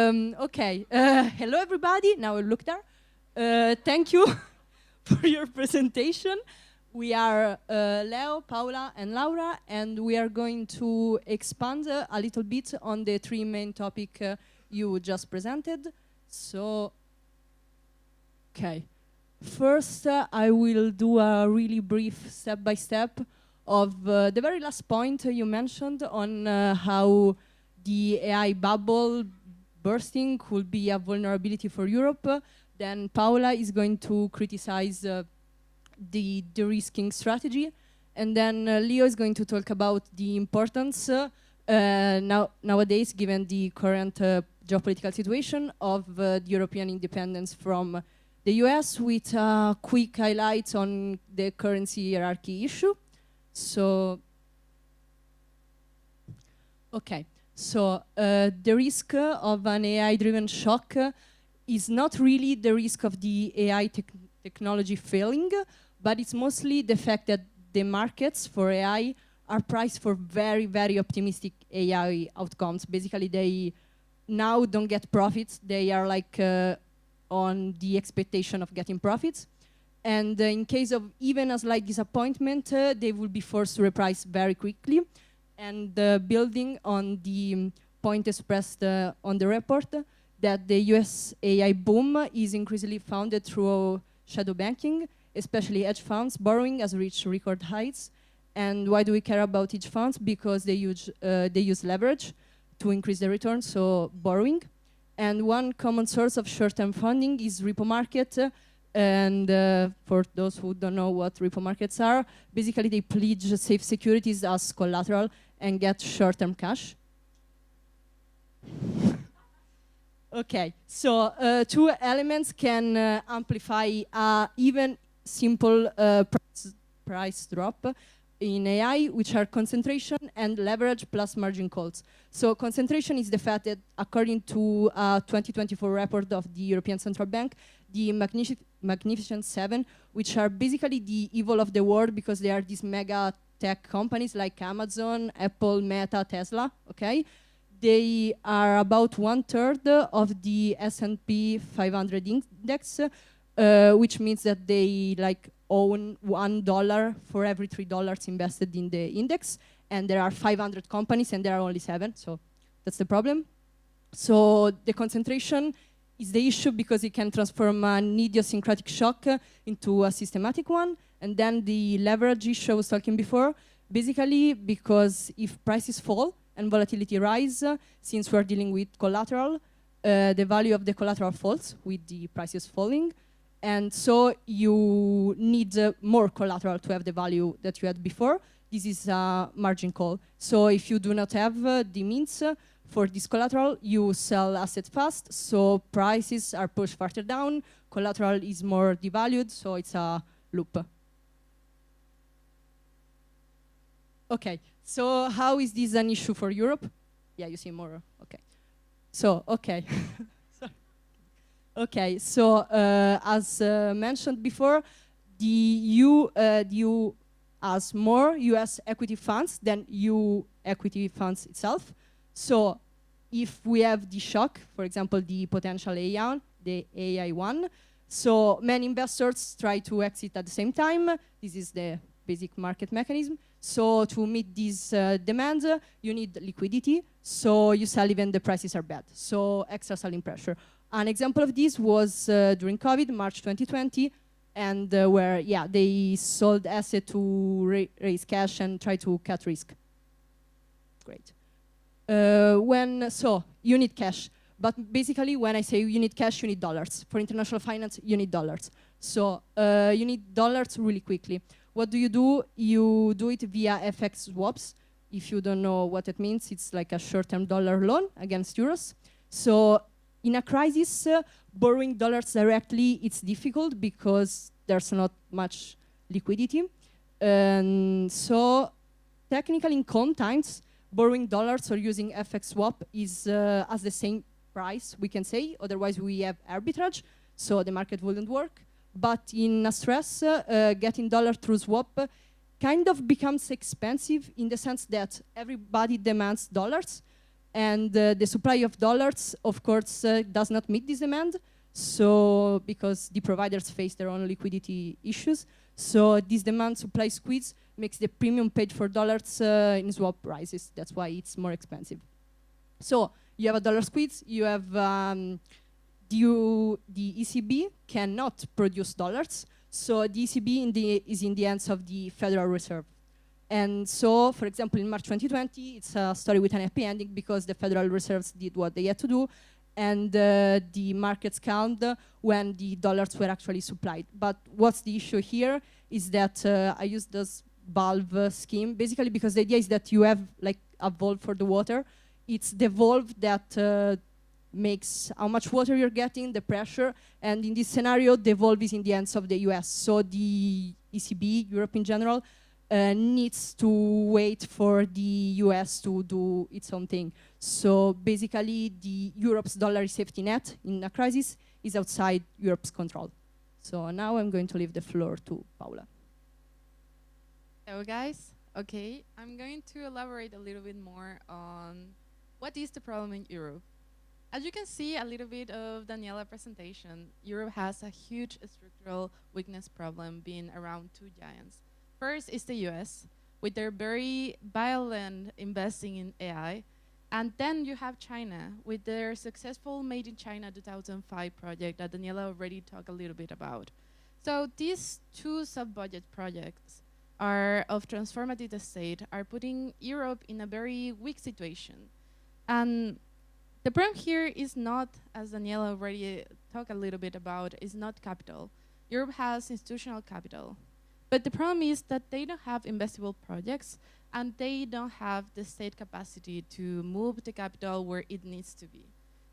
Okay, hello everybody. Now I look there. Thank you for your presentation. We are Leo, Paula, and Laura, and we are going to expand a little bit on the three main topics you just presented. So, okay. First, I will do a really brief step-by-step of the very last point you mentioned on how the AI bubble bursting could be a vulnerability for Europe. Then Paula is going to criticize the de-risking strategy. And then Leo is going to talk about the importance nowadays, given the current geopolitical situation, of the European independence from the US, with a quick highlight on the currency hierarchy issue. So, okay. So the risk of an AI-driven shock is not really the risk of the AI technology failing, but it's mostly the fact that the markets for AI are priced for very, very optimistic AI outcomes. Basically, they now don't get profits. They are like on the expectation of getting profits. And in case of even a slight disappointment, they will be forced to reprice very quickly. And building on the point expressed on the report, that the US AI boom is increasingly founded through shadow banking, especially hedge funds. Borrowing has reached record heights. And why do we care about hedge funds? Because they use leverage to increase the return, so borrowing. And one common source of short-term funding is repo market. And for those who don't know what repo markets are, basically they pledge safe securities as collateral and get short-term cash. Okay, so two elements can amplify even simple price drop in AI, which are concentration and leverage plus margin calls. So concentration is the fact that, according to a 2024 report of the European Central Bank, the Magnificent Seven, which are basically the evil of the world because they are these mega tech companies like Amazon, Apple, Meta, Tesla, okay? They are about 1/3 of the S&P 500 index, which means that they like own $1 for every $3 invested in the index. And there are 500 companies and there are only 7, so that's the problem. So the concentration is the issue because it can transform an idiosyncratic shock into a systematic one. And then the leverage issue I was talking before, basically because if prices fall and volatility rise, since we're dealing with collateral, the value of the collateral falls with the prices falling. And so you need more collateral to have the value that you had before. This is a margin call. So if you do not have the means for this collateral, you sell assets fast, so prices are pushed further down, collateral is more devalued, so it's a loop. Okay, so how is this an issue for Europe? Yeah, you see more, okay. So, okay. Okay, so as mentioned before, the EU has more US equity funds than EU equity funds itself. So if we have the shock, for example, the potential AI, the AI one, so many investors try to exit at the same time. This is the basic market mechanism. So to meet this demand, you need liquidity. So you sell even the prices are bad. So extra selling pressure. An example of this was during COVID, March 2020, and where, yeah, they sold asset to raise cash and try to cut risk. Great. So you need cash. But basically, when I say you need cash, you need dollars. For international finance, you need dollars. So you need dollars really quickly. What do? You do it via FX swaps. If you don't know what it means, it's like a short-term dollar loan against euros. So in a crisis, borrowing dollars directly, it's difficult because there's not much liquidity. And so technically in calm times, borrowing dollars or using FX swap is as the same price, we can say. Otherwise, we have arbitrage, so the market wouldn't work. But in a stress, getting dollar through swap kind of becomes expensive in the sense that everybody demands dollars. And the supply of dollars, of course, does not meet this demand. So because the providers face their own liquidity issues. So this demand supply squeeze makes the premium paid for dollars in swap rises. That's why it's more expensive. So you have a dollar squeeze, you have the ECB cannot produce dollars. So the ECB is in the hands of the Federal Reserve. And so, for example, in March 2020, it's a story with an happy ending because the Federal Reserves did what they had to do, and the markets calmed when the dollars were actually supplied. But what's the issue here is that I used this valve scheme, basically because the idea is that you have like a valve for the water. It's the valve that makes how much water you're getting, the pressure, and in this scenario, the valve is in the hands of the US. So the ECB, Europe in general, needs to wait for the US to do its own thing. So basically, Europe's dollar safety net in a crisis is outside Europe's control. So now I'm going to leave the floor to Paula. So guys, okay, I'm going to elaborate a little bit more on what is the problem in Europe. As you can see a little bit of Daniela's presentation, Europe has a huge structural weakness problem being around two giants. First is the US, with their very violent investing in AI. And then you have China, with their successful Made in China 2005 project that Daniela already talked a little bit about. So these two sub-budget projects are of transformative state, are putting Europe in a very weak situation. And the problem here is not, as Daniela already talked a little bit about, is not capital. Europe has institutional capital. But the problem is that they don't have investable projects and they don't have the state capacity to move the capital where it needs to be.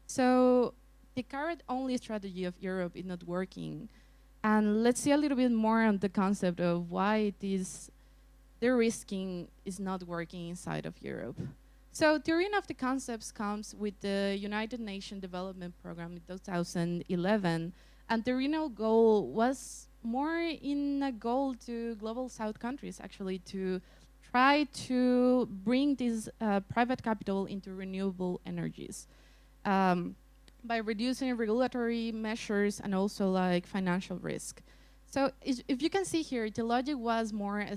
So the current only strategy of Europe is not working. And let's see a little bit more on the concept of why the risking is not working inside of Europe. So the origin of the concepts comes with the United Nations Development Program in 2011, and the original goal was more in a goal to global South countries, actually, to try to bring this private capital into renewable energies by reducing regulatory measures and also like financial risk. So if you can see here, the logic was more a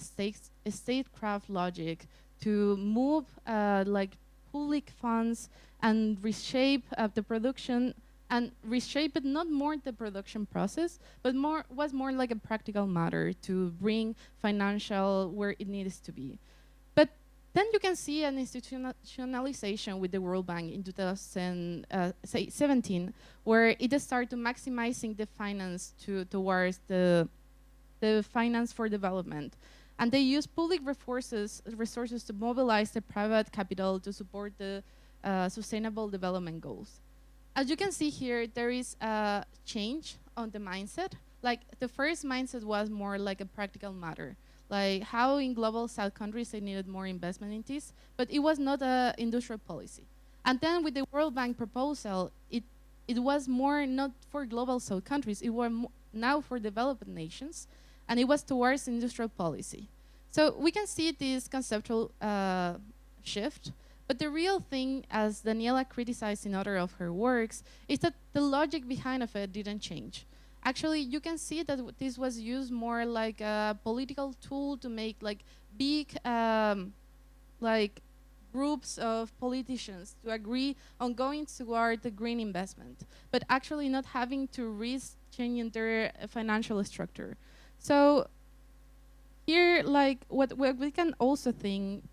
statecraft logic to move like public funds and reshape the production and reshape it, not more the production process, but was more like a practical matter to bring financial where it needs to be. But then you can see an institutionalization with the World Bank in 2017, where it started to maximizing the finance towards the finance for development. And they use public resources to mobilize the private capital to support the sustainable development goals. As you can see here, there is a change on the mindset. Like the first mindset was more like a practical matter, like how in global South countries they needed more investment in this, but it was not an industrial policy. And then with the World Bank proposal, it was more not for global South countries, it was now for developed nations, and it was towards industrial policy. So we can see this conceptual shift, but the real thing, as Daniela criticized in other of her works, is that the logic behind of it didn't change. Actually, you can see that this was used more like a political tool to make like big like groups of politicians to agree on going toward the green investment, but actually not having to risk changing their financial structure. So here, like what we can also think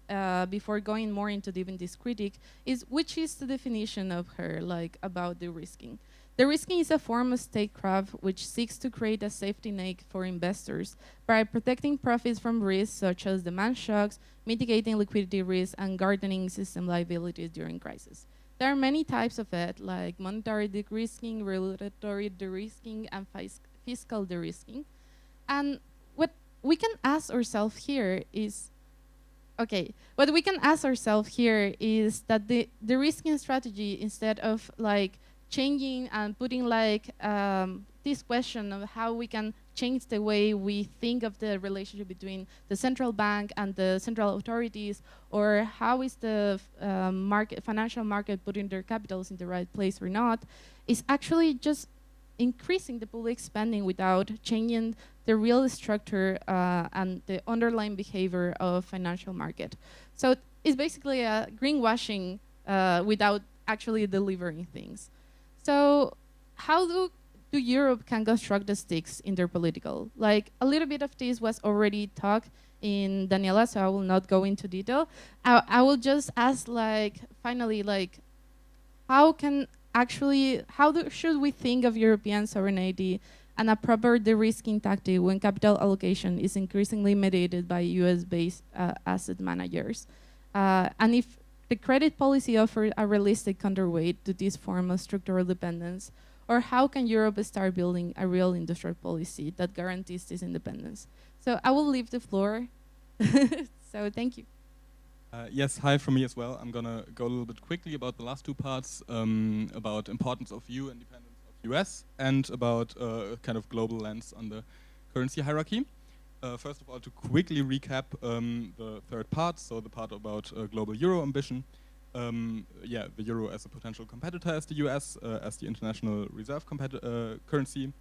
before going more into deep in this critique is which is the definition of her, like about the risking. The risking is a form of statecraft which seeks to create a safety net for investors by protecting profits from risks such as demand shocks, mitigating liquidity risks, and guarding system liabilities during crisis. There are many types of it, like monetary de-risking, regulatory de-risking, and fiscal de-risking. And what we can ask ourselves here is, what we can ask ourselves here is that the risking strategy, instead of like changing and putting like this question of how we can change the way we think of the relationship between the central bank and the central authorities, or how is the financial market putting their capitals in the right place or not, is actually just increasing the public spending without changing the real structure and the underlying behavior of financial market. So it's basically a greenwashing without actually delivering things. So how do Europe can construct the sticks in their political? Like, a little bit of this was already talked in Daniela, so I will not go into detail. I will just ask, like, finally, like, how should we think of European sovereignty and a proper de-risking tactic when capital allocation is increasingly mediated by US-based asset managers? And if the credit policy offers a realistic counterweight to this form of structural dependence, or how can Europe start building a real industrial policy that guarantees this independence? So I will leave the floor. So thank you. Yes, hi from me as well. I'm gonna go a little bit quickly about the last two parts, about importance of EU independence of US and about kind of global lens on the currency hierarchy. First of all, to quickly recap the third part, so the part about global euro ambition. Yeah, the euro as a potential competitor as the US, as the international reserve currency,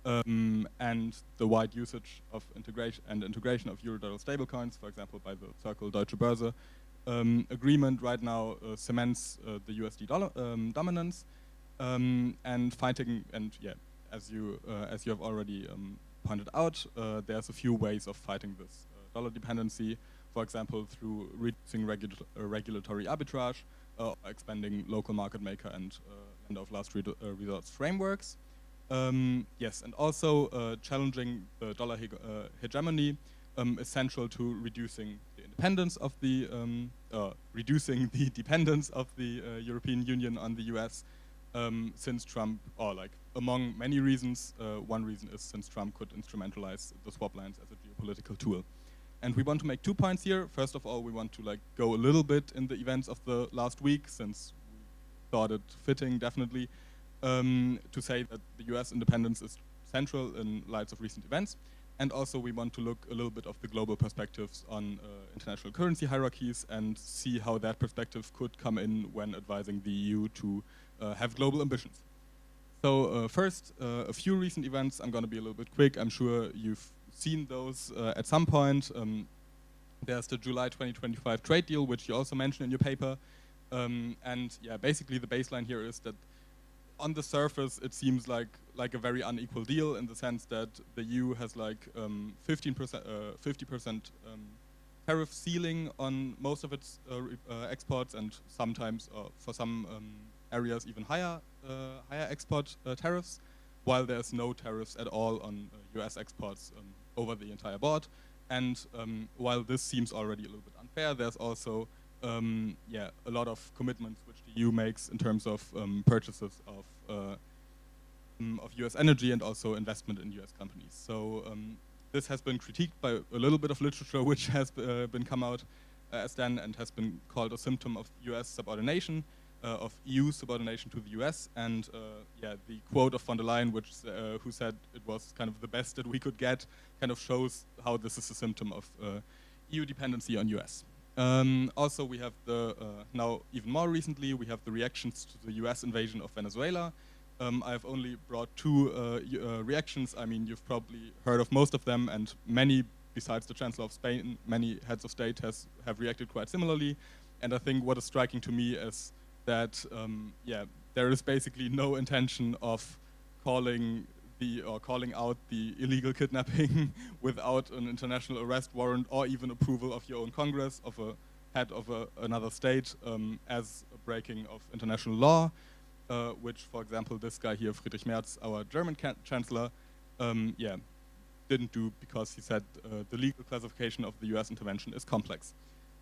and the wide usage of integration of euro-dollar stablecoins, for example, by the Circle Deutsche Börse agreement right now cements the USD dollar dominance, and fighting, and yeah, as you have already pointed out, there's a few ways of fighting this dollar dependency. For example, through reducing regulatory arbitrage, expanding local market maker and lender of last resort frameworks. Yes, and also challenging the dollar hegemony is central to reducing the independence of the, reducing the dependence of the European Union on the US, since Trump, or like among many reasons, one reason is since Trump could instrumentalize the swap lines as a geopolitical tool. And we want to make 2 points here. First of all, we want to like go a little bit in the events of the last week, since we thought it fitting, definitely, to say that the US independence is central in light of recent events. And also we want to look a little bit of the global perspectives on international currency hierarchies and see how that perspective could come in when advising the EU to have global ambitions. So first, a few recent events. I'm going to be a little bit quick. I'm sure you've seen those at some point. There's the July 2025 trade deal, which you also mentioned in your paper. And yeah, basically the baseline here is that on the surface, it seems like a very unequal deal in the sense that the EU has like 50% tariff ceiling on most of its exports, and sometimes for some areas even higher export tariffs, while there's no tariffs at all on US exports over the entire board. And while this seems already a little bit unfair, there's also yeah, a lot of commitments which the EU makes in terms of purchases of US energy and also investment in US companies. So this has been critiqued by a little bit of literature which has been come out as then and has been called a symptom of US subordination, of EU subordination to the US. And yeah, the quote of von der Leyen, which who said it was kind of the best that we could get, kind of shows how this is a symptom of EU dependency on US. Also, we have the, now even more recently, we have the reactions to the US invasion of Venezuela. I've only brought 2 reactions. I mean, you've probably heard of most of them, and many, besides the Chancellor of Spain, many heads of state have reacted quite similarly. And I think what is striking to me is that, yeah, there is basically no intention of calling out the illegal kidnapping without an international arrest warrant or even approval of your own Congress, of a head of another state, as a breaking of international law, which, for example, this guy here, Friedrich Merz, our German chancellor, yeah, didn't do because he said the legal classification of the US intervention is complex.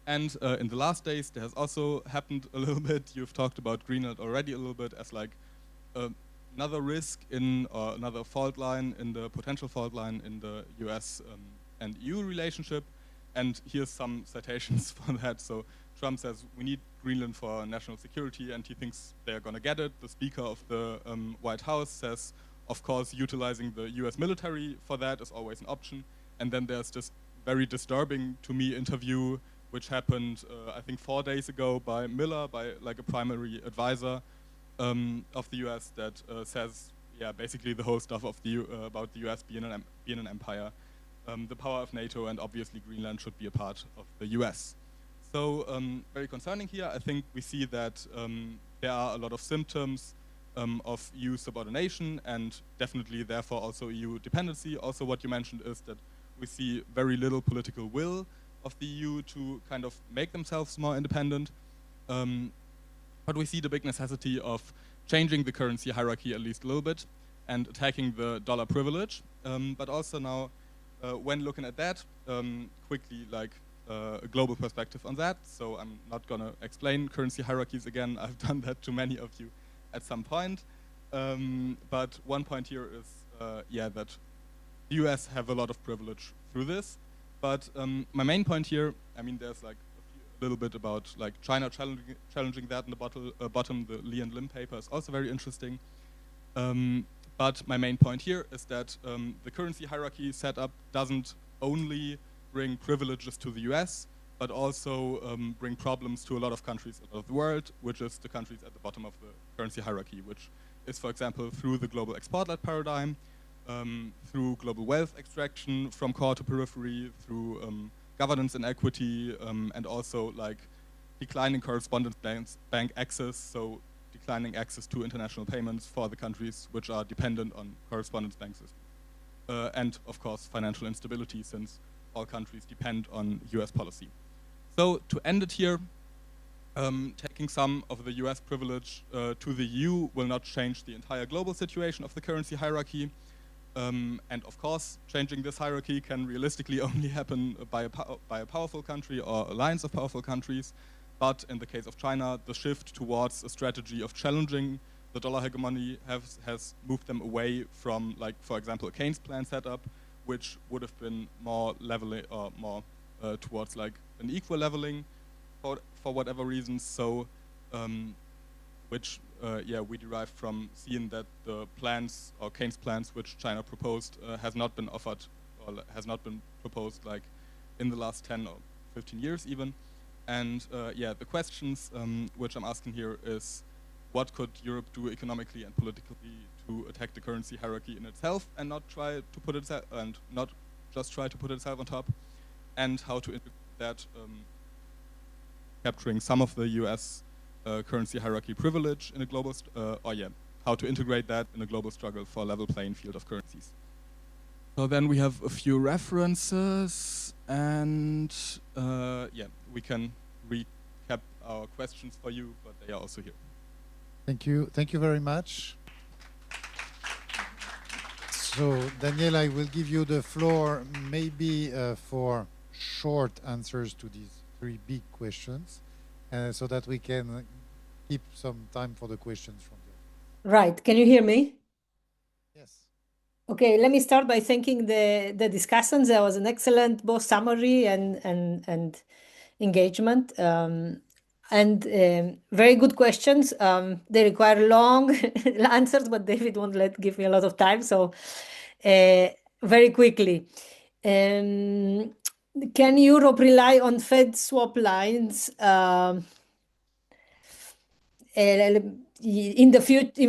And in the last days, there has also happened a little bit. You've talked about Greenland already a little bit as like another risk in, or another fault line in the potential fault line in the US and EU relationship. And here's some citations for that. So Trump says we need Greenland for national security, and he thinks they're going to get it. The Speaker of the White House says of course, utilizing the US military for that is always an option. And then there's this very disturbing, to me, interview which happened, I think 4 days ago by Miller, by like a primary advisor of the US that says, yeah, basically the whole stuff of about the US being an empire, the power of NATO, and obviously Greenland should be a part of the US. So very concerning here. I think we see that there are a lot of symptoms of EU subordination and definitely therefore also EU dependency. Also what you mentioned is that we see very little political will of the EU to kind of make themselves more independent. But we see the big necessity of changing the currency hierarchy at least a little bit and attacking the dollar privilege. But also now, when looking at that, quickly like a global perspective on that. So I'm not gonna explain currency hierarchies again. I've done that to many of you at some point. But one point here is, yeah, that the US have a lot of privilege through this. But my main point here, I mean, there's like a little bit about like China challenging that in the bottom. The Lee and Lim paper is also very interesting. But my main point here is that the currency hierarchy setup doesn't only bring privileges to the US, but also bring problems to a lot of countries of the world, which is the countries at the bottom of the currency hierarchy, which is, for example, through the global export-led paradigm, through global wealth extraction from core to periphery, through governance inequity, and also like declining correspondent bank access, so declining access to international payments for the countries which are dependent on correspondence bank systems. And of course, financial instability, since all countries depend on US policy. So to end it here, taking some of the US privilege to the EU will not change the entire global situation of the currency hierarchy. And of course, changing this hierarchy can realistically only happen by a powerful country or alliance of powerful countries. But in the case of China, the shift towards a strategy of challenging the dollar hegemony has moved them away from, like, for example, a Keynes plan setup, which would have been more leveling or more towards like an equal leveling for whatever reasons. So, which yeah, we derive from seeing that the plans or Keynes plans which China proposed has not been offered or has not been proposed like in the last 10 or 15 years even. And yeah, the questions which I'm asking here is, what could Europe do economically and politically to attack the currency hierarchy in itself and not try to put itself and not just try to put itself on top, and how to integrate that, capturing some of the US currency hierarchy privilege in a global, or yeah, how to integrate that in a global struggle for a level playing field of currencies. So then we have a few references, and yeah, we can recap our questions for you, but they are also here. Thank you very much. So Daniela, I will give you the floor maybe for short answers to these 3 big questions, so that we can keep some time for the questions from there. Right. Can you hear me? Yes. Okay, let me start by thanking the discussants. There was an excellent both summary and engagement. And very good questions. They require long answers, but David won't give me a lot of time. So very quickly, can Europe rely on Fed swap lines in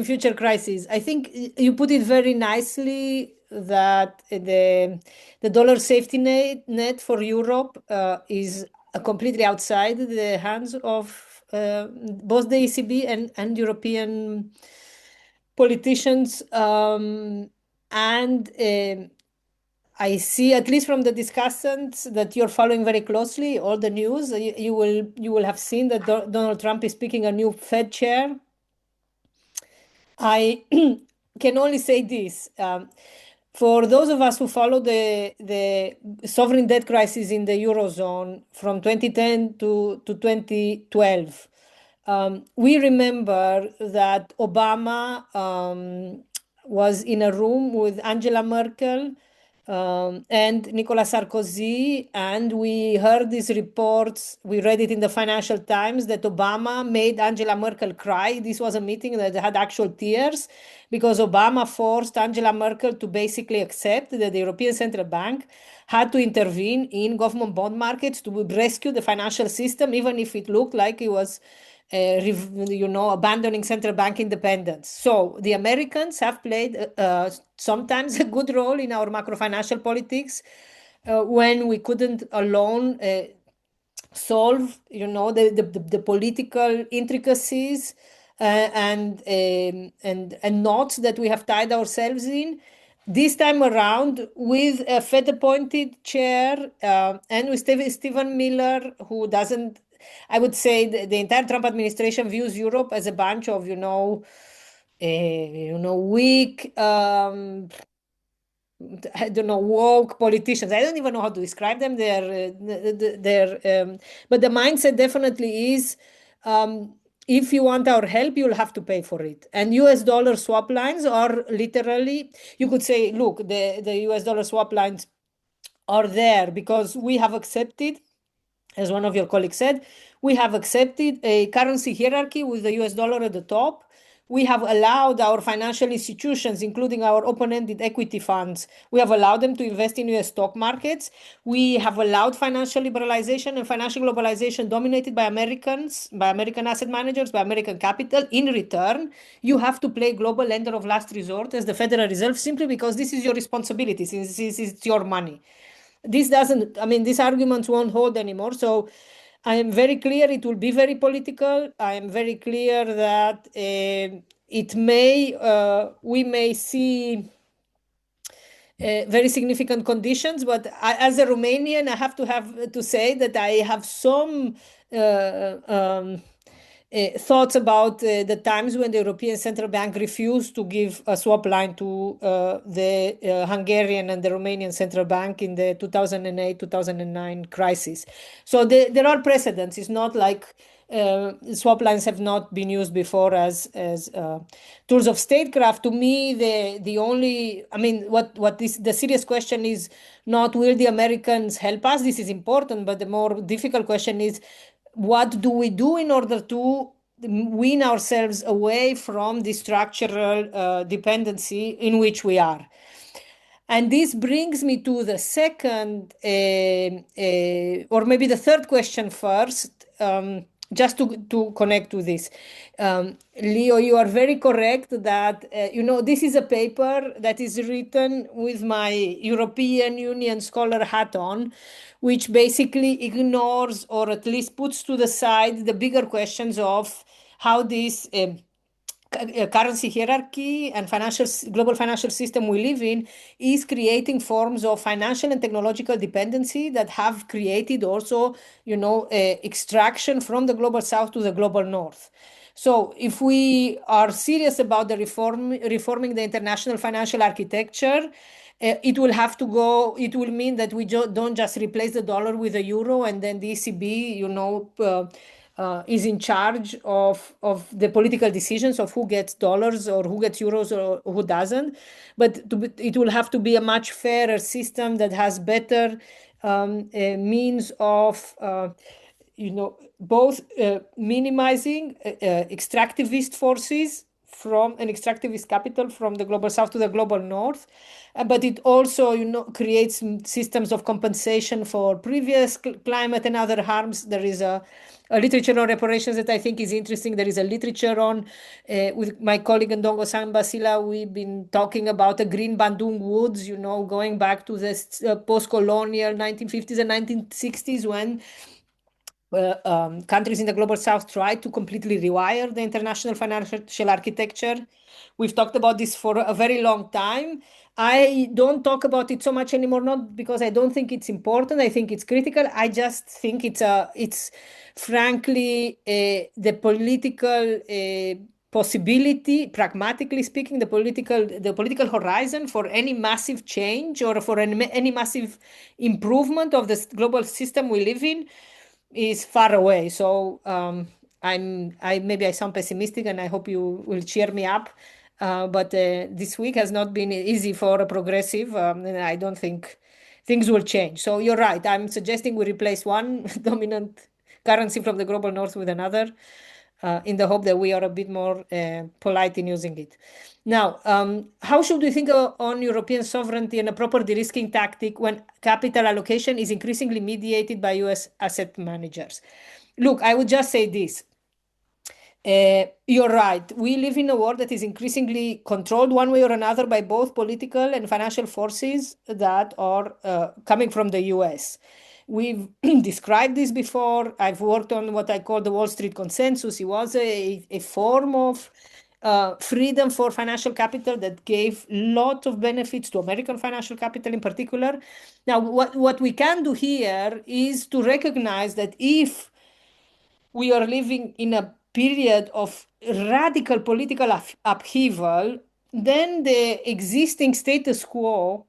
future crises? I think you put it very nicely that the dollar safety net for Europe is completely outside the hands of both the ECB and European politicians. I see, at least from the discussants that you're following very closely all the news, you will have seen that Donald Trump is picking a new Fed chair. I can only say this. For those of us who follow the sovereign debt crisis in the Eurozone from 2010 to 2012, we remember that Obama was in a room with Angela Merkel and Nicolas Sarkozy, and we heard these reports, we read it in the Financial Times, that Obama made Angela Merkel cry. This was a meeting that had actual tears because Obama forced Angela Merkel to basically accept that the European Central Bank had to intervene in government bond markets to rescue the financial system, even if it looked like it was abandoning central bank independence. So the Americans have played sometimes a good role in our macro-financial politics when we couldn't alone solve, the political intricacies and knots that we have tied ourselves in. This time around, with a Fed-appointed chair and with Stephen Miller, who doesn't, I would say the entire Trump administration views Europe as a bunch of, weak, I don't know, woke politicians. I don't even know how to describe them. But the mindset definitely is, if you want our help, you'll have to pay for it. And US dollar swap lines are literally, you could say, look, the US dollar swap lines are there because we have accepted, as one of your colleagues said, we have accepted a currency hierarchy with the US dollar at the top. We have allowed our financial institutions, including our open-ended equity funds, we have allowed them to invest in US stock markets. We have allowed financial liberalization and financial globalization dominated by Americans, by American asset managers, by American capital. In return, you have to play global lender of last resort as the Federal Reserve, simply because this is your responsibility, since it's your money. These arguments won't hold anymore. So I am very clear it will be very political. I am very clear that we may see very significant conditions, but as a Romanian, I have to say that I have some thoughts about the times when the European Central Bank refused to give a swap line to the Hungarian and the Romanian Central Bank in the 2008-2009 crisis. So there are precedents. It's not like swap lines have not been used before as tools of statecraft. To me, the serious question is not, will the Americans help us? This is important, but the more difficult question is, what do we do in order to wean ourselves away from the structural dependency in which we are? And this brings me to the second, or maybe the third question first, just to connect to this. Leo, you are very correct that, this is a paper that is written with my European Union scholar hat on, which basically ignores, or at least puts to the side, the bigger questions of how this currency hierarchy and global financial system we live in is creating forms of financial and technological dependency that have created also, extraction from the global south to the global north. So if we are serious about the reforming the international financial architecture, it will mean that we don't just replace the dollar with the euro and then the ECB, is in charge of the political decisions of who gets dollars or who gets euros or who doesn't. But it will have to be a much fairer system that has better means of, both minimizing extractivist forces from an extractivist capital from the global south to the global north, but it also, creates systems of compensation for previous climate and other harms. There is a literature on reparations that I think is interesting. There is a literature on, with my colleague Ndongo Sambasila, we've been talking about the green Bandung woods, going back to the post-colonial 1950s and 1960s when countries in the global south tried to completely rewire the international financial architecture. We've talked about this for a very long time. I don't talk about it so much anymore, not because I don't think it's important. I think it's critical. I just think it's frankly the political possibility, pragmatically speaking, the political horizon for any massive change or for any massive improvement of the global system we live in is far away. So maybe I sound pessimistic, and I hope you will cheer me up. but this week has not been easy for a progressive, and I don't think things will change. So you're right. I'm suggesting we replace one dominant currency from the global north with another, in the hope that we are a bit more polite in using it. Now, how should we think on European sovereignty and a proper de-risking tactic when capital allocation is increasingly mediated by US asset managers? Look, I would just say this. You're right. We live in a world that is increasingly controlled one way or another by both political and financial forces that are coming from the US. We've described this before. I've worked on what I call the Wall Street consensus. It was a form of freedom for financial capital that gave a lot of benefits to American financial capital in particular. Now, what we can do here is to recognize that if we are living in a period of radical political upheaval, then the existing status quo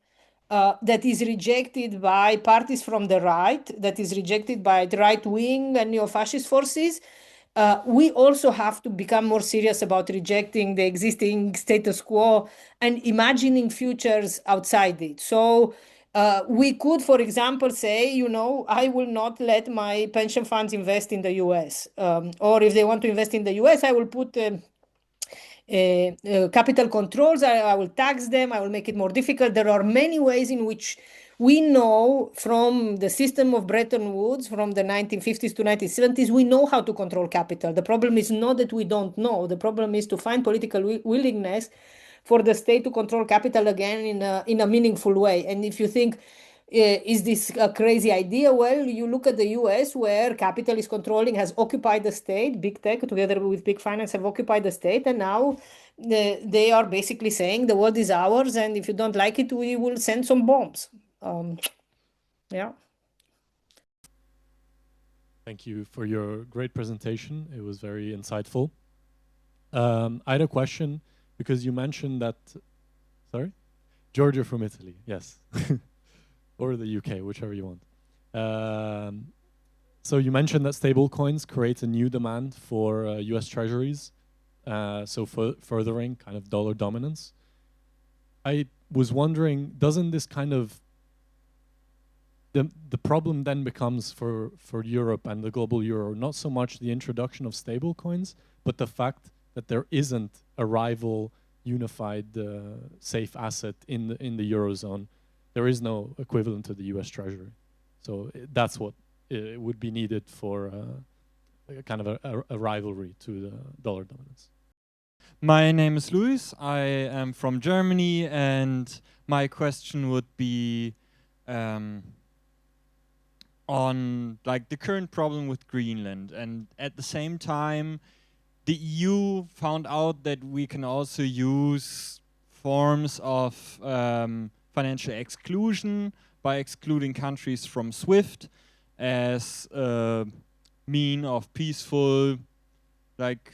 that is rejected by parties from the right, that is rejected by the right wing and neo-fascist forces, we also have to become more serious about rejecting the existing status quo and imagining futures outside it. So we could, for example, say, you know, I will not let my pension funds invest in the US. Or if they want to invest in the US, I will put capital controls, I will tax them, I will make it more difficult. There are many ways in which we know from the system of Bretton Woods from the 1950s to 1970s, we know how to control capital. The problem is not that we don't know. The problem is to find political willingness for the state to control capital again in a meaningful way. And if you think, is this a crazy idea? Well, you look at the US where capital is controlling, has occupied the state, big tech together with big finance have occupied the state, and now they are basically saying the world is ours, and if you don't like it, we will send some bombs. Yeah. Thank you for your great presentation. It was very insightful. I had a question because you mentioned that, sorry? Georgia from Italy, yes. Or the UK, whichever you want. So you mentioned that stable coins create a new demand for US treasuries, so furthering kind of dollar dominance. I was wondering, doesn't this kind of, the problem then becomes for Europe and the global euro, not so much the introduction of stable coins, but the fact that there isn't a rival unified safe asset in the Eurozone. There is no equivalent to the US Treasury. So that's what would be needed for kind of a rivalry to the dollar dominance. My name is Luis. I am from Germany, and my question would be on like the current problem with Greenland, and at the same time the EU found out that we can also use forms of financial exclusion by excluding countries from SWIFT as a mean of peaceful like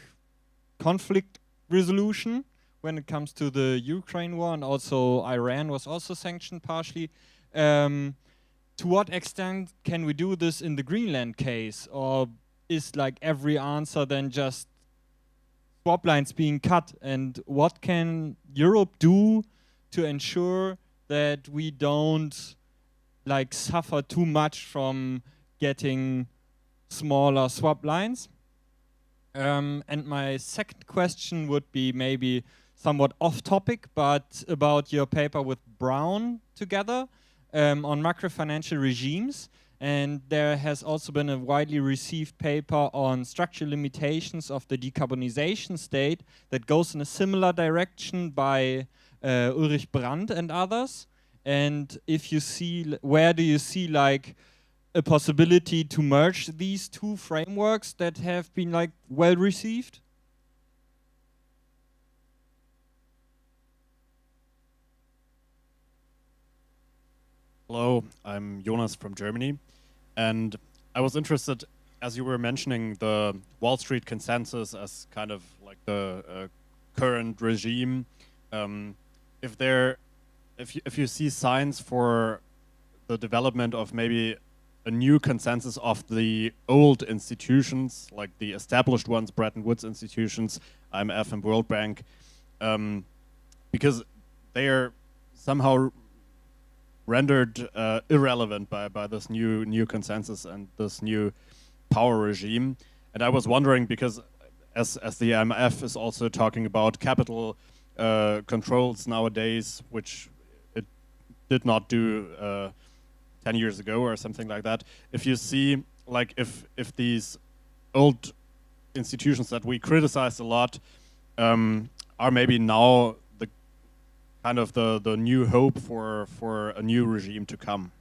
conflict resolution when it comes to the Ukraine war, and also Iran was also sanctioned partially. To what extent can we do this in the Greenland case, or is like every answer then just swap lines being cut? And what can Europe do to ensure that we don't like suffer too much from getting smaller swap lines? And my second question would be maybe somewhat off topic, but about your paper with Brown together on macro-financial regimes. And there has also been a widely received paper on structural limitations of the decarbonization state that goes in a similar direction by Ulrich Brandt and others. And if you see, where do you see like a possibility to merge these two frameworks that have been like well received? Hello, I'm Jonas from Germany, and I was interested, as you were mentioning, the Wall Street consensus as kind of like the current regime. If you see signs for the development of maybe a new consensus of the old institutions, like the established ones, Bretton Woods institutions, IMF and World Bank, because they are somehow rendered irrelevant by this new consensus and this new power regime. And I was wondering, because as the IMF is also talking about capital controls nowadays, which it did not do 10 years ago or something like that, if you see, like, if these old institutions that we criticize a lot are maybe now the kind of the new hope for a new regime to come.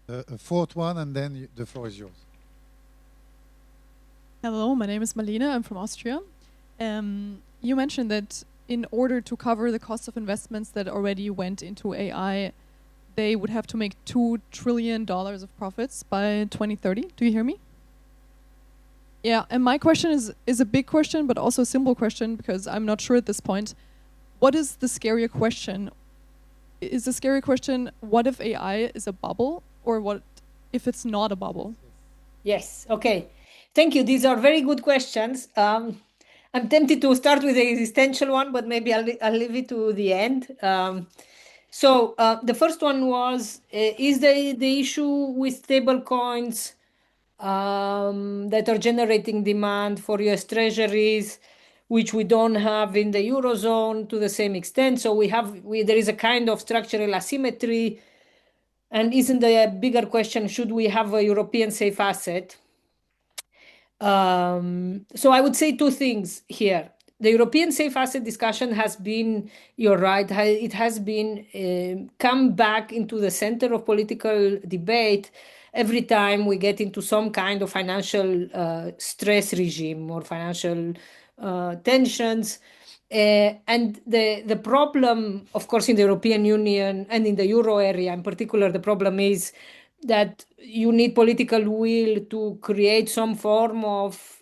A fourth one, and then the floor is yours. Hello, my name is Marlene. I'm from Austria. You mentioned that in order to cover the cost of investments that already went into AI, they would have to make $2 trillion of profits by 2030. Do you hear me? Yeah, and my question is a big question, but also a simple question, because I'm not sure at this point. What is the scarier question? Is the scary question, what if AI is a bubble, or what if it's not a bubble? Yes, okay. Thank you. These are very good questions. I'm tempted to start with the existential one, but maybe I'll leave it to the end. So the first one was, is the issue with stable coins that are generating demand for US treasuries, which we don't have in the Eurozone to the same extent. So there is a kind of structural asymmetry. And isn't the bigger question, should we have a European safe asset? So I would say two things here. The European safe asset discussion has been, you're right, it has been come back into the center of political debate every time we get into some kind of financial stress regime or financial tensions. And the problem, of course, in the European Union and in the Euro area in particular, the problem is that you need political will to create some form of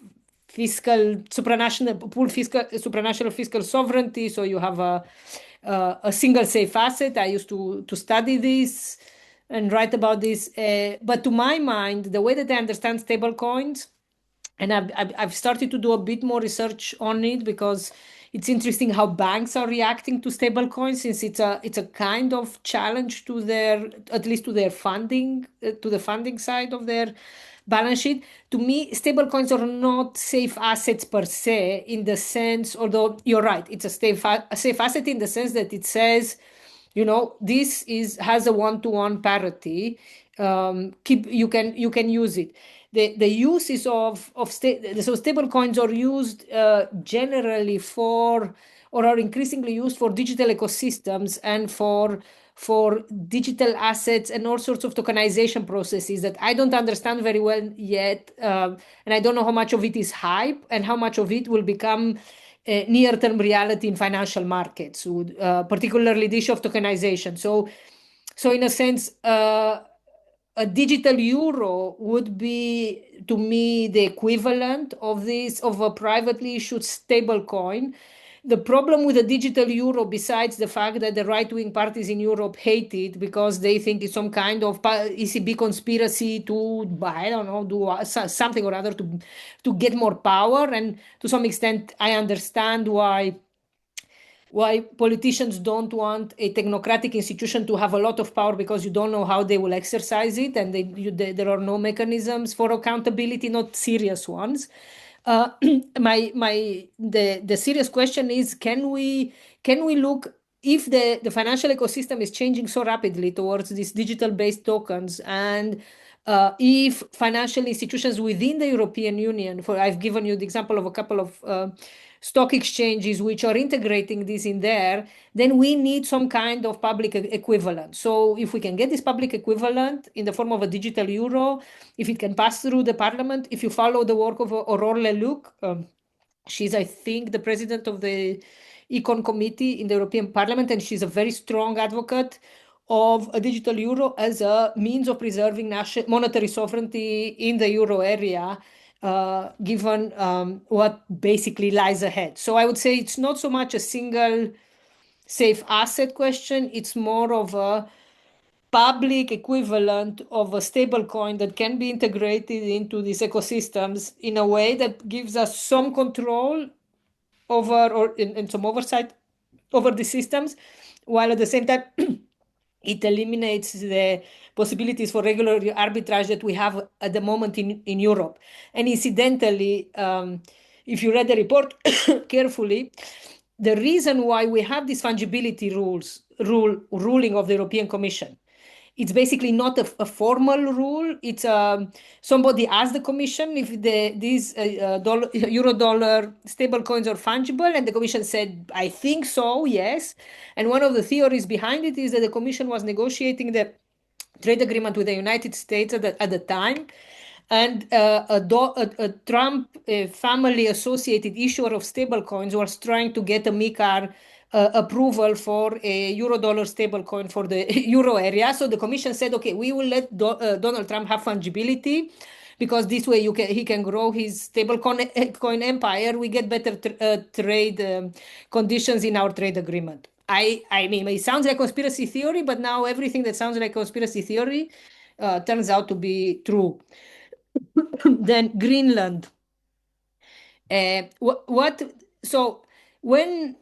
supranational fiscal sovereignty. So you have a single safe asset. I used to study this and write about this. But to my mind, the way that I understand stable coins, and I've started to do a bit more research on it, because it's interesting how banks are reacting to stable coins, since it's a kind of challenge to at least to their funding, to the funding side of their balance sheet. To me, stable coins are not safe assets per se, in the sense, although you're right, it's a safe asset in the sense that it says, this has a one-to-one parity. You can use it. The uses so stable coins are used generally or are increasingly used for digital ecosystems and for digital assets and all sorts of tokenization processes that I don't understand very well yet. And I don't know how much of it is hype and how much of it will become near-term reality in financial markets, particularly the issue of tokenization. So in a sense, a digital euro would be, to me, the equivalent of a privately issued stable coin. The problem with the digital euro, besides the fact that the right-wing parties in Europe hate it because they think it's some kind of ECB conspiracy to, I don't know, do something or other to get more power. And to some extent, I understand why politicians don't want a technocratic institution to have a lot of power, because you don't know how they will exercise it, and there are no mechanisms for accountability, not serious ones. The serious question is, can we look, if the financial ecosystem is changing so rapidly towards these digital-based tokens, and if financial institutions within the European Union, I've given you the example of a couple of stock exchanges which are integrating this in there, then we need some kind of public equivalent. So if we can get this public equivalent in the form of a digital euro, if it can pass through the parliament, if you follow the work of Aurore Leluc, she's, I think, the president of the Econ Committee in the European Parliament, and she's a very strong advocate of a digital euro as a means of preserving monetary sovereignty in the euro area, given what basically lies ahead. So I would say it's not so much a single safe asset question, it's more of a public equivalent of a stable coin that can be integrated into these ecosystems in a way that gives us some control over or in some oversight over the systems, while at the same time it eliminates the possibilities for regular arbitrage that we have at the moment in Europe. And incidentally, if you read the report carefully, the reason why we have this fungibility ruling of the European Commission, it's basically not a formal rule. It's somebody asked the Commission if these euro dollar stable coins are fungible, and the Commission said, I think so, yes. And one of the theories behind it is that the Commission was negotiating the trade agreement with the United States at the time, and a Trump family associated issuer of stablecoins was trying to get a MiCAR approval for a euro dollar stablecoin for the euro area. So the Commission said, okay, we will let Donald Trump have fungibility, because this way he can grow his stablecoin empire. We get better trade conditions in our trade agreement. I mean, it sounds like conspiracy theory, but now everything that sounds like conspiracy theory turns out to be true. Then Greenland. So when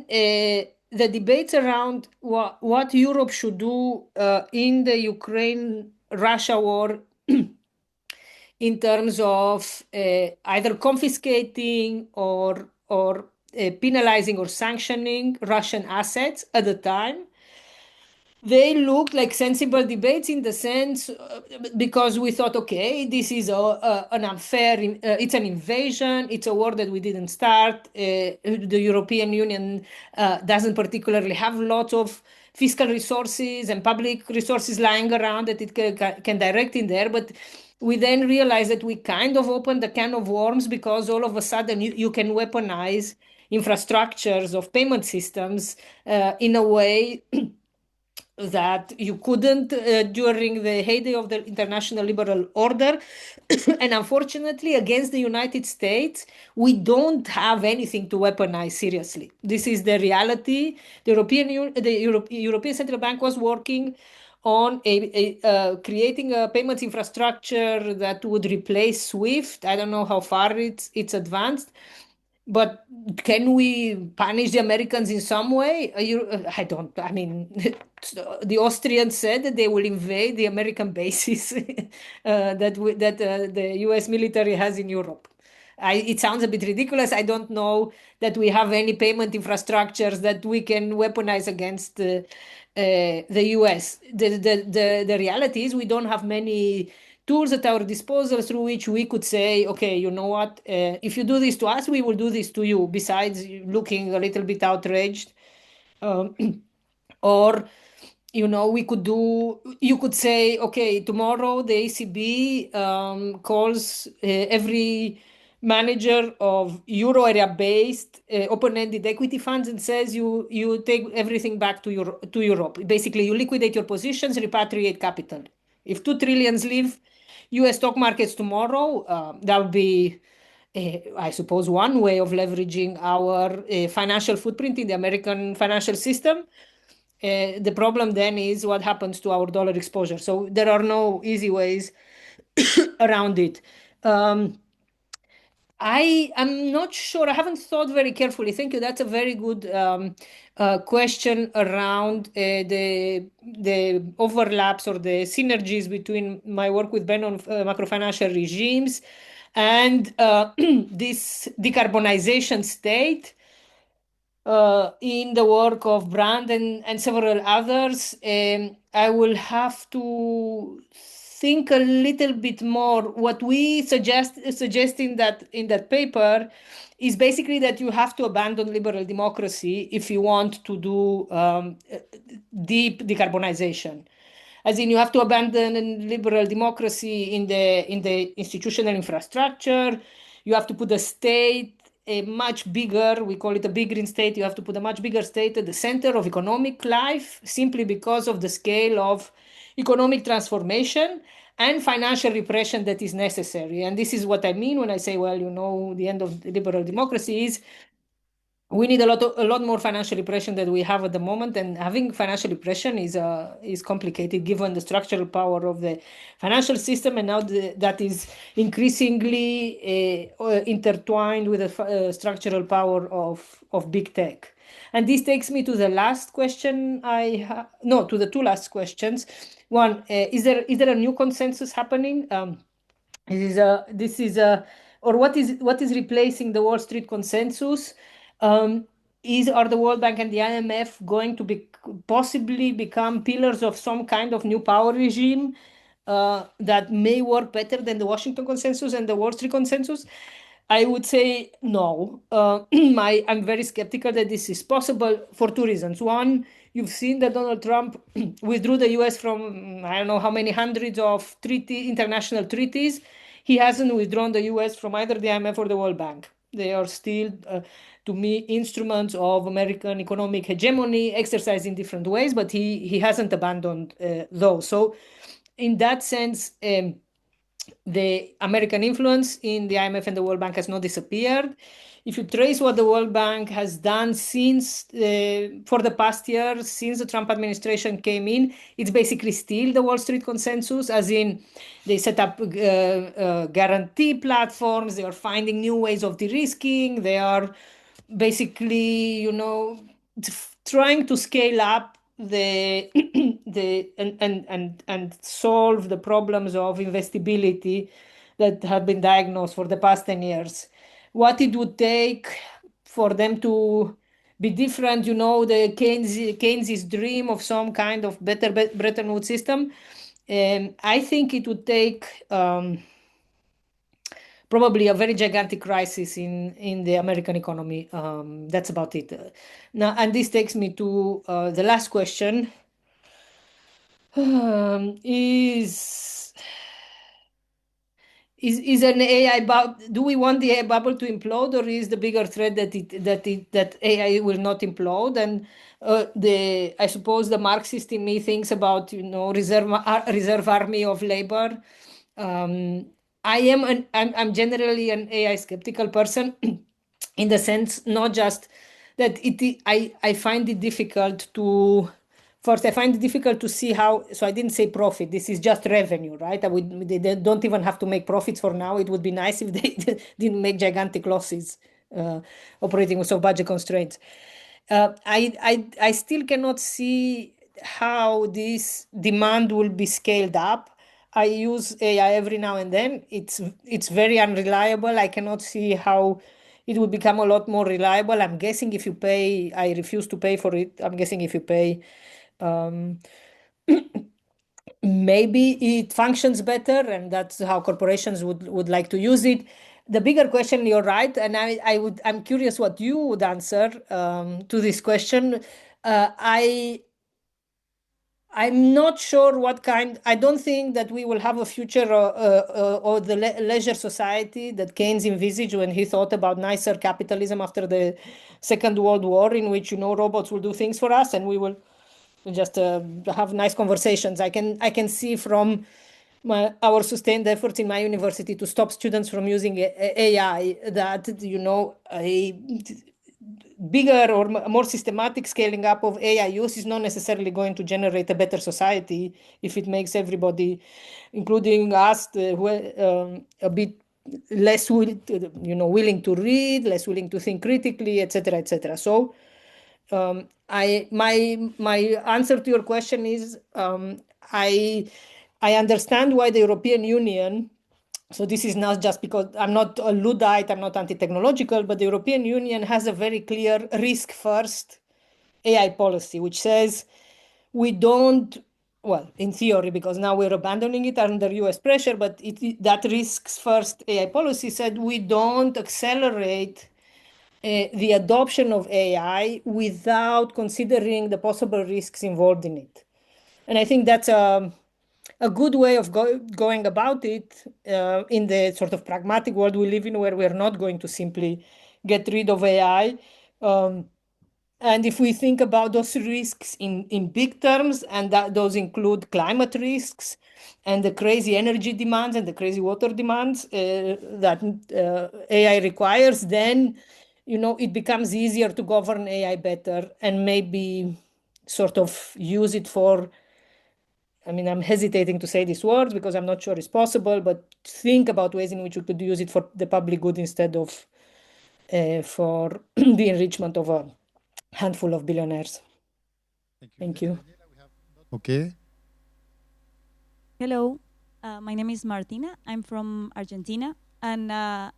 the debates around what Europe should do in the Ukraine-Russia war in terms of either confiscating or penalizing or sanctioning Russian assets at the time, they looked like sensible debates in the sense because we thought, okay, this is an unfair, it's an invasion, it's a war that we didn't start. The European Union doesn't particularly have lots of fiscal resources and public resources lying around that it can direct in there. But we then realized that we kind of opened a can of worms, because all of a sudden you can weaponize infrastructures of payment systems in a way that you couldn't during the heyday of the international liberal order. And unfortunately, against the United States, we don't have anything to weaponize seriously. This is the reality. The European Central Bank was working on creating a payments infrastructure that would replace SWIFT. I don't know how far it's advanced. But can we punish the Americans in some way? I don't. I mean, the Austrians said that they will invade the American bases that the U.S. military has in Europe. It sounds a bit ridiculous. I don't know that we have any payment infrastructures that we can weaponize against the U.S. The reality is we don't have many tools at our disposal through which we could say, okay, you know what, if you do this to us, we will do this to you, besides looking a little bit outraged. Or, you could say, okay, tomorrow the ECB calls every manager of euro area based open-ended equity funds and says you take everything back to Europe. Basically, you liquidate your positions, repatriate capital. If 2 trillion leave US stock markets tomorrow, that would be, I suppose, one way of leveraging our financial footprint in the American financial system. The problem then is what happens to our dollar exposure. So there are no easy ways around it. I'm not sure. I haven't thought very carefully. Thank you. That's a very good question around the overlaps or the synergies between my work with Ben on macrofinancial regimes and this decarbonization state in the work of Brand and several others. I will have to think a little bit more. What we suggest in that paper is basically that you have to abandon liberal democracy if you want to do deep decarbonization. As in, you have to abandon liberal democracy in the institutional infrastructure. You have to put the state a much bigger, we call it a big green state. You have to put a much bigger state at the center of economic life, simply because of the scale of economic transformation and financial repression that is necessary. And this is what I mean when I say, well, the end of liberal democracy is we need a lot more financial repression than we have at the moment, and having financial repression is complicated given the structural power of the financial system, and now that is increasingly intertwined with the structural power of big tech. And this takes me to the last question to the two last questions. One, is there a new consensus happening? Or what is replacing the Wall Street consensus? Are the World Bank and the IMF going to possibly become pillars of some kind of new power regime that may work better than the Washington consensus and the Wall Street consensus? I would say no. I'm very skeptical that this is possible for two reasons. One, you've seen that Donald Trump withdrew the US from I don't know how many hundreds of international treaties. He hasn't withdrawn the US from either the IMF or the World Bank. They are still, to me, instruments of American economic hegemony, exercised in different ways, but he hasn't abandoned those. So in that sense, the American influence in the IMF and the World Bank has not disappeared. If you trace what the World Bank has done for the past year, since the Trump administration came in, it's basically still the Wall Street consensus, as in they set up guarantee platforms, they are finding new ways of de-risking, they are basically, trying to scale up and solve the problems of investability that have been diagnosed for the past 10 years. What it would take for them to be different, the Keynes's dream of some kind of better Bretton Woods system, I think it would take probably a very gigantic crisis in the American economy. That's about it. Now, and this takes me to the last question. Is an AI bubble? Do we want the AI bubble to implode, or is the bigger threat that AI will not implode? And I suppose the Marxist in me thinks about reserve army of labor. I'm generally an AI skeptical person, in the sense not just that I find it difficult to. First, I find it difficult to see how. So I didn't say profit. This is just revenue, right? They don't even have to make profits for now. It would be nice if they didn't make gigantic losses, operating with some budget constraints. I still cannot see how this demand will be scaled up. I use AI every now and then. It's very unreliable. I cannot see how it would become a lot more reliable. I'm guessing if you pay, I refuse to pay for it. I'm guessing if you pay, maybe it functions better, and that's how corporations would like to use it. The bigger question, you're right, and I'm curious what you would answer to this question. I'm not sure what kind. I don't think that we will have a future or the leisure society that Keynes envisaged when he thought about nicer capitalism after the Second World War, in which robots will do things for us and we will just have nice conversations. I can see from our sustained efforts in my university to stop students from using AI that a bigger or more systematic scaling up of AI use is not necessarily going to generate a better society if it makes everybody, including us, a bit less willing to read, less willing to think critically, etc., etc. So, my answer to your question is I understand why the European Union. So this is not just because I'm not a Luddite, I'm not anti-technological, but the European Union has a very clear risk-first AI policy, which says we don't, well, in theory, because now we're abandoning it under US pressure, but that risks-first AI policy said we don't accelerate the adoption of AI without considering the possible risks involved in it. And I think that's a good way of going about it in the sort of pragmatic world we live in, where we're not going to simply get rid of AI. And if we think about those risks in big terms, and those include climate risks and the crazy energy demands and the crazy water demands that AI requires, then it becomes easier to govern AI better and maybe sort of use it for, I mean, I'm hesitating to say these words because I'm not sure it's possible, but think about ways in which we could use it for the public good instead of for the enrichment of a handful of billionaires. Thank you. Okay. Hello, my name is Martina. I'm from Argentina, and I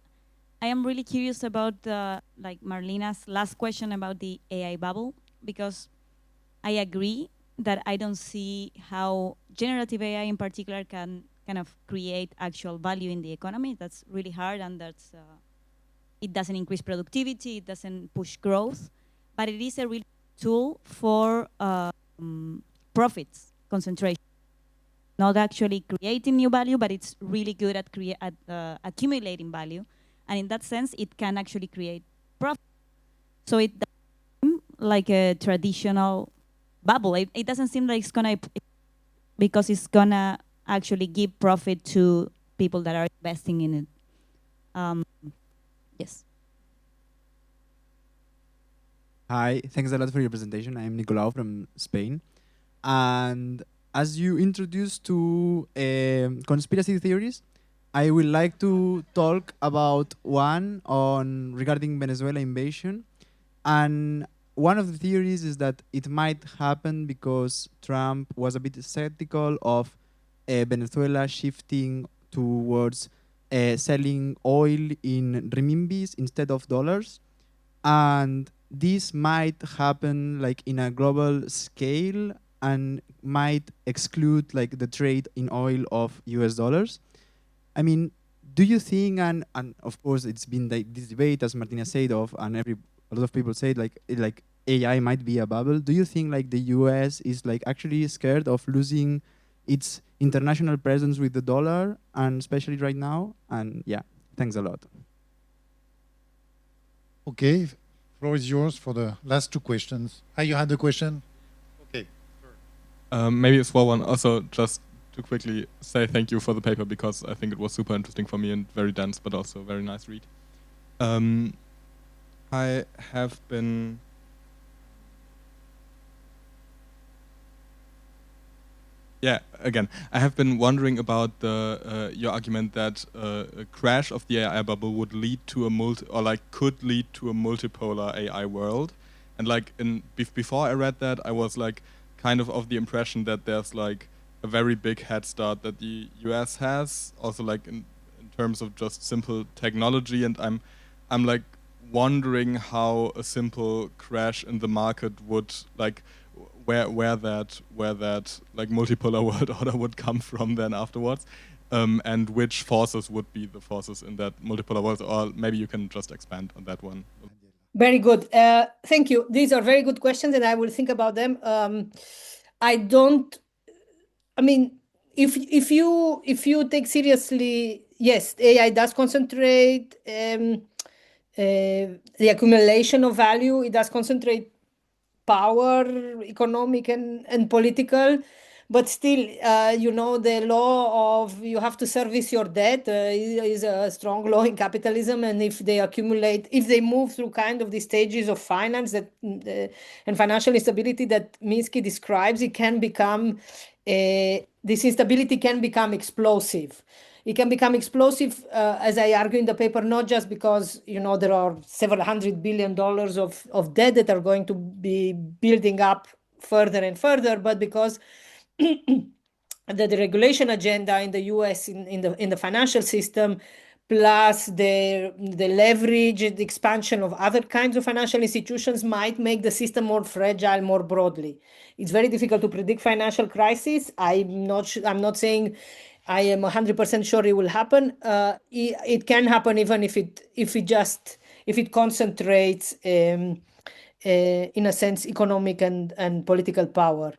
am really curious about like Marlena's last question about the AI bubble, because I agree that I don't see how generative AI in particular can kind of create actual value in the economy. That's really hard, and that's it doesn't increase productivity, it doesn't push growth, but it is a real tool for profits concentration. Not actually creating new value, but it's really good at accumulating value. And in that sense, it can actually create profit. So it doesn't seem like a traditional bubble. It doesn't seem like it's gonna, because it's gonna actually give profit to people that are investing in it. Yes. Hi, thanks a lot for your presentation. I'm Nicolau from Spain. And as you introduced to conspiracy theories, I would like to talk about one on regarding Venezuela invasion. And one of the theories is that it might happen because Trump was a bit skeptical of Venezuela shifting towards selling oil in renminbis instead of dollars. And this might happen like in a global scale and might exclude like the trade in oil of US dollars. I mean, do you think, and of course it's been like this debate, as Martina said, a lot of people say like AI might be a bubble. Do you think like the US is like actually scared of losing its international presence with the dollar, and especially right now? And yeah, thanks a lot. Okay, floor is yours for the last two questions. You had the question? Okay. Maybe a small one. Also, just to quickly say thank you for the paper, because I think it was super interesting for me and very dense, but also a very nice read. I have been I have been wondering about your argument that a crash of the AI bubble would lead to a could lead to a multipolar AI world, and like before I read that, I was like kind of the impression that there's like a very big head start that the US has, also like in terms of just simple technology, and I'm like wondering how a simple crash in the market would like where that like multipolar world order would come from then afterwards, and which forces would be the forces in that multipolar world, or maybe you can just expand on that one. Very good. Thank you. These are very good questions, and I will think about them. I mean, if you take seriously, yes, AI does concentrate the accumulation of value. It does concentrate power, economic and political, but still, the law of you have to service your debt is a strong law in capitalism, and if they move through kind of the stages of finance and financial instability that Minsky describes, it can become this instability can become explosive. It can become explosive, as I argue in the paper, not just because there are several $100 billion of debt that are going to be building up further and further, but because the deregulation agenda in the US in the financial system, plus the leverage, the expansion of other kinds of financial institutions might make the system more fragile more broadly. It's very difficult to predict financial crisis. I'm not saying I am 100% sure it will happen. It can happen even if it concentrates in a sense economic and political power.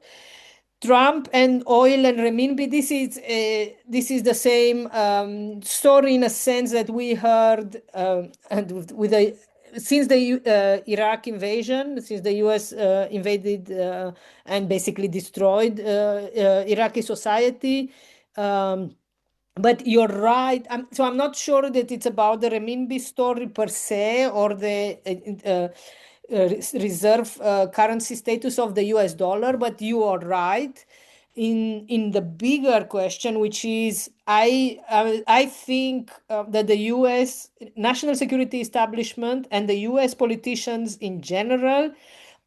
Trump and oil and renminbi, this is the same story in a sense that we heard since the Iraq invasion, since the US invaded and basically destroyed Iraqi society. But you're right. So I'm not sure that it's about the renminbi story per se or the reserve currency status of the US dollar, but you are right in the bigger question, which is I think that the US national security establishment and the US politicians in general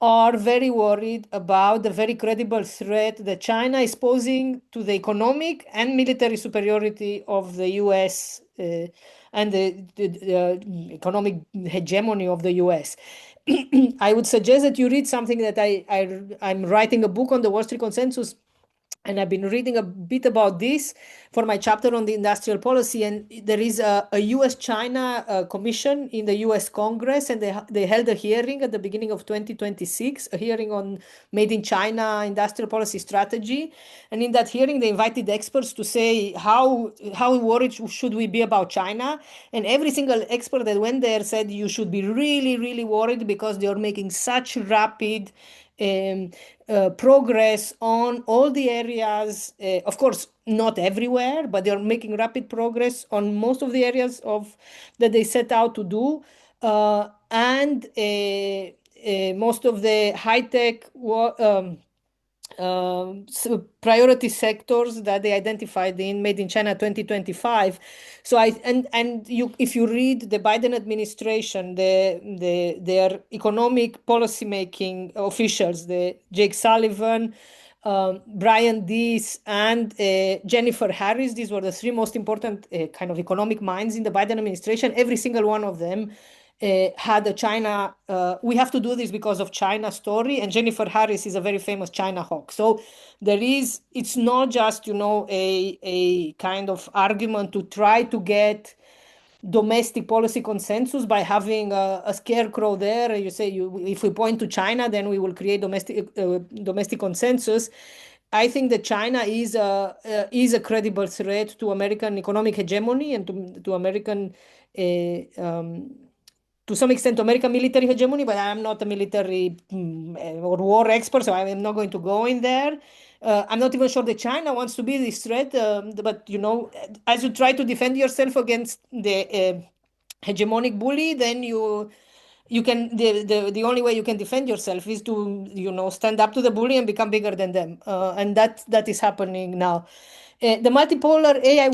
are very worried about the very credible threat that China is posing to the economic and military superiority of the US and the economic hegemony of the US. I would suggest that you read something that I'm writing a book on the Wall Street Consensus, and I've been reading a bit about this for my chapter on the industrial policy. And there is a US-China commission in the US Congress, and they held a hearing at the beginning of 2026, a hearing on Made in China industrial policy strategy. And in that hearing, they invited experts to say how worried should we be about China. And every single expert that went there said you should be really, really worried because they are making such rapid progress on all the areas, of course, not everywhere, but they're making rapid progress on most of the areas that they set out to do. And most of the high-tech priority sectors that they identified in Made in China 2025. So if you read the Biden administration, their economic policymaking officials, the Jake Sullivan, Brian Deese, and Jennifer Harris, these were the three most important kind of economic minds in the Biden administration. Every single one of them had a China, we have to do this because of China story, and Jennifer Harris is a very famous China hawk. So it's not just, a kind of argument to try to get domestic policy consensus by having a scarecrow there. You say, if we point to China, then we will create domestic consensus. I think that China is a credible threat to American economic hegemony and to American to some extent American military hegemony, but I'm not a military or war expert, so I'm not going to go in there. I'm not even sure that China wants to be this threat, but as you try to defend yourself against the hegemonic bully, then you can the only way you can defend yourself is to stand up to the bully and become bigger than them, and that is happening now. The multipolar AI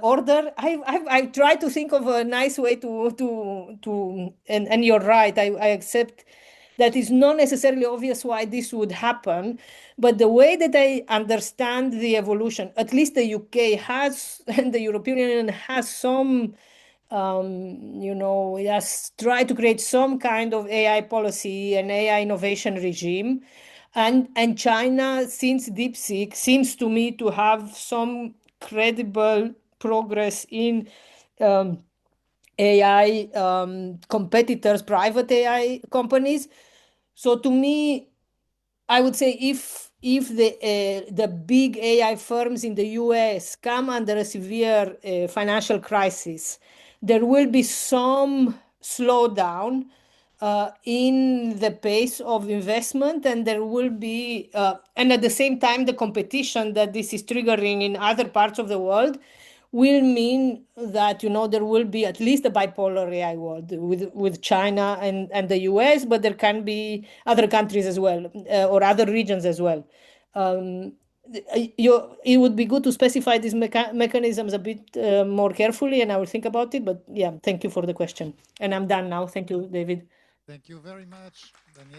order, I try to think of a nice way and you're right, I accept that is not necessarily obvious why this would happen, but the way that I understand the evolution, at least the UK has, and the European Union has some, has tried to create some kind of AI policy and AI innovation regime. And China, since DeepSeek, seems to me to have some credible progress in AI competitors, private AI companies. So to me, I would say if the big AI firms in the US come under a severe financial crisis, there will be some slowdown in the pace of investment, and there will be, and at the same time, the competition that this is triggering in other parts of the world will mean that there will be at least a bipolar AI world with China and the US, but there can be other countries as well, or other regions as well. It would be good to specify these mechanisms a bit more carefully, and I will think about it. But yeah, thank you for the question, and I'm done now. Thank you, David. Thank you very much, Daniela.